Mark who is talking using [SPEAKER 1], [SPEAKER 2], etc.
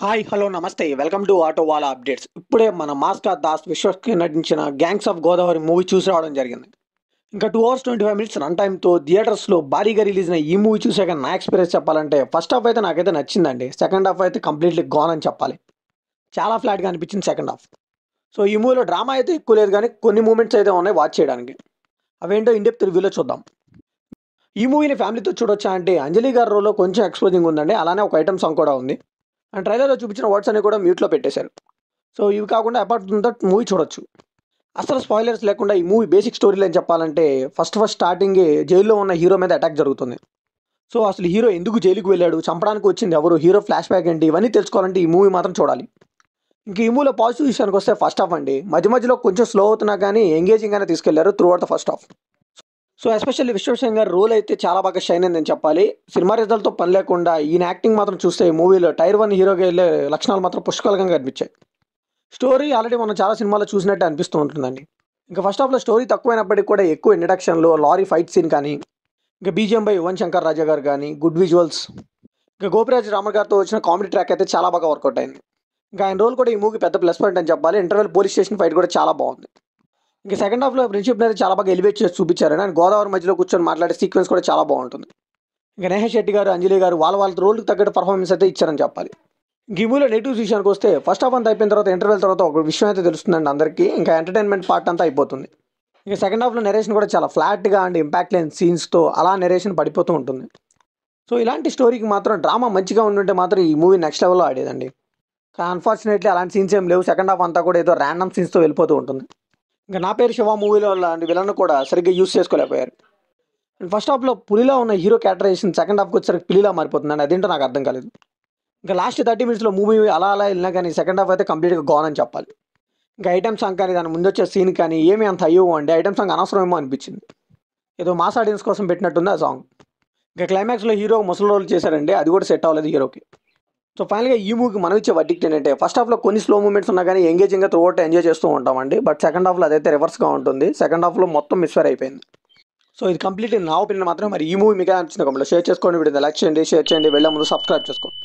[SPEAKER 1] Hi hello నమస్తే welcome to auto వాలా updates. ఇప్పుడే మన మాస్టర్ దాస్ విశ్వక్కి నటించిన గ్యాంగ్స్ ఆఫ్ గోదావరి మూవీ చూసి రావడం జరిగింది. ఇంకా 2 అవర్స్ 25 మినిట్స్ రన్ టైమ్తో థియేటర్స్లో భారీగా రిలీజ్ అయిన ఈ మూవీ చూసాక నా ఎక్స్పీరియన్స్ చెప్పాలంటే ఫస్ట్ హాఫ్ అయితే నాకైతే నచ్చిందండి. సెకండ్ హాఫ్ అయితే కంప్లీట్లీ గాన్ అని చెప్పాలి. చాలా ఫ్లాట్గా అనిపించింది సెకండ్ హాఫ్. సో ఈ మూవీలో డ్రామా అయితే ఎక్కువ లేదు, కానీ కొన్ని మూమెంట్స్ అయితే ఉన్నాయి వాచ్ చేయడానికి. అవేంటో ఇండెప్త్ రివ్యూలో చూద్దాం. ఈ మూవీని ఫ్యామిలీతో చూడొచ్చా అంటే అంజలి గారి రోల్లో కొంచెం ఎక్స్పోజింగ్ ఉందండి. అలానే ఒక ఐటమ్ సాంగ్ కూడా ఉంది. అండ్ ట్రైలర్లో చూపించిన వర్డ్స్ అన్ని కూడా మ్యూట్లో పెట్టేశారు. సో ఇవి కాకుండా అపార్ట్ ఫ్రమ్ దట్ మూవీ చూడొచ్చు. అసలు స్పాయిలర్స్ లేకుండా ఈ మూవీ బేసిక్ స్టోరీ లైన్ చెప్పాలంటే ఫస్ట్ స్టార్టింగ్ జైల్లో ఉన్న హీరో మీద అటాక్ జరుగుతుంది. సో అసలు హీరో ఎందుకు జైలుకి వెళ్ళాడు, చంపడానికి వచ్చింది ఎవరు, హీరో ఫ్లాష్ బ్యాక్ ఏంటి, ఇవన్నీ తెలుసుకోవాలంటే ఈ మూవీ మాత్రం చూడాలి. ఇంక ఈ మూవీలో పాజిటివ్ విషయానికి వస్తే ఫస్ట్ హాఫ్ అండి, మధ్య మధ్యలో కొంచెం స్లో అవుతున్నా కానీ ఎంగేజింగ్గానే తీసుకెళ్లారు through out the first half. So especially Vishwasen గారి రోల్ అయితే చాలా బాగా షైన్ అయిందని చెప్పాలి. సినిమా రిజల్ట్తో పని లేకుండా ఈయన యాక్టింగ్ మాత్రం చూస్తే ఈ మూవీలో టైర్ 1 హీరోగా వెళ్ళే లక్షణాలు మాత్రం పుష్కలంగా కనిపించాయి. స్టోరీ ఆల్రెడీ మనం చాలా సినిమాల్లో చూసినట్టే అనిపిస్తూ ఉంటుందండి. ఇంకా ఫస్ట్ హాఫ్లో స్టోరీ తక్కువైనప్పటికీ కూడా ఎక్కువ ఇంట్రడక్షన్లో లారీ ఫైట్ సీన్ కానీ, ఇంకా బీజిఎం బై యువన్ శంకర్ రాజా గారు కానీ, గుడ్ విజువల్స్, ఇంకా గోపిరాజ్ రామర్ గారితో వచ్చిన కామెడీ ట్రాక్ అయితే చాలా బాగా వర్కౌట్ అయింది. ఇంకా ఆయన రోల్ కూడా ఈ మూవీకి పెద్ద ప్లస్ పాయింట్ అని చెప్పాలి. ఇంటర్వెల్ పోలీస్ స్టేషన్ ఫైట్ కూడా చాలా బాగుంది. ఇంకా సెకండ్ హాఫ్లో ఫ్రెండ్షిప్ అనేది చాలా బాగా ఎలివేట్ చేసి చూపించారు. అండ్ గోదావరి మధ్యలో కూర్చొని మాట్లాడే సీక్వెన్స్ కూడా చాలా బాగుంటుంది. ఇంకా నేహ శెట్టి గారు, అంజలి గారు వాళ్ళ రోల్కి తగ్గట్టు పర్ఫార్మెన్స్ అయితే ఇచ్చారని చెప్పాలి. ఇంక ఈ మూవీలో నెగిటివ్స్ విషయానికి వస్తే ఫస్ట్ హాఫ్ అంతా అయిపోయిన తర్వాత ఇంటర్వెల్ తర్వాత ఒక విషయం అయితే తెలుస్తుందండి అందరికీ. ఇంకా ఎంటర్టైన్మెంట్ పార్ట్ అంతా అయిపోతుంది. ఇంకా సెకండ్ హాఫ్లో నెరేషన్ కూడా చాలా ఫ్లాట్గా అండ్ ఇంపాక్ట్ లేని సీన్స్తో అలా నెరేషన్ పడిపోతూ ఉంటుంది. సో ఇలాంటి స్టోరీకి మాత్రం డ్రామా మంచిగా ఉండుంటే మాత్రం ఈ మూవీ నెక్స్ట్ లెవెల్లో ఆడేదండి. కానీ అన్ఫార్చునేట్లీ అలాంటి సీన్స్ ఏం లేవు. సెకండ్ హాఫ్ అంతా కూడా ఏదో ర్యాండమ్ సీన్స్తో వెళ్ళిపోతూ ఉంటుంది. ఇంకా నా పేరు శివ మూవీలో లాంటి విలన్ కూడా సరిగ్గా యూస్ చేసుకోలేకపోయారు. అండ్ ఫస్ట్ హాఫ్లో పులిలా ఉన్న హీరో క్యారెక్టరైజేషన్ సెకండ్ హాఫ్కి వచ్చేసరికి పిల్లిలా మారిపోతుందండి. అదేంటో నాకు అర్థం కాలేదు. ఇంకా లాస్ట్ 30 మినిట్స్లో మూవీ అలా వెళ్ళినా కానీ సెకండ్ హాఫ్ అయితే కంప్లీట్గా గాన్ అని చెప్పాలి. ఇంకా ఐటమ్ సాంగ్ కానీ దాని ముందు వచ్చే సీన్ కానీ ఏమీ అంత అయ్యో అండి. ఐటమ్ సాంగ్ అనవసరమేమో అనిపించింది. ఏదో మాస్ ఆడియన్స్ కోసం పెట్టినట్టుంది ఆ సాంగ్. ఇంకా క్లైమాక్స్లో హీరో ముసలి రోల్ చేశారండి, అది కూడా సెట్ అవ్వలేదు హీరోకి. సో ఫైనల్గా ఈ మూవీకి మనం ఇచ్చే వర్డిక్ట్ ఏంటంటే ఫస్ట్ హాఫ్లో కొన్ని స్లో మూమెంట్స్ ఉన్నా కానీ ఎంగేజింగ్గా త్రూ అవుట్ ఎంజాయ్ చేస్తూ ఉంటామండి. బట్ సెకండ్ హాఫ్లో అదైతే రివర్స్గా ఉంటుంది. సెకండ్ హాఫ్లో మొత్తం మిస్ఫైర్ అయిపోయింది. సో ఇది కంప్లీట్లీ నా ఒపీనియన్ మాత్రం. మరి ఈ మూవీ మీకు అనిపించిన కామెంట్లో షేర్ చేసుకోండి. వీడియో లైక్ చేయండి, షేర్ చేయండి, వెళ్ళే ముందు సబ్స్క్రైబ్ చేసుకోండి.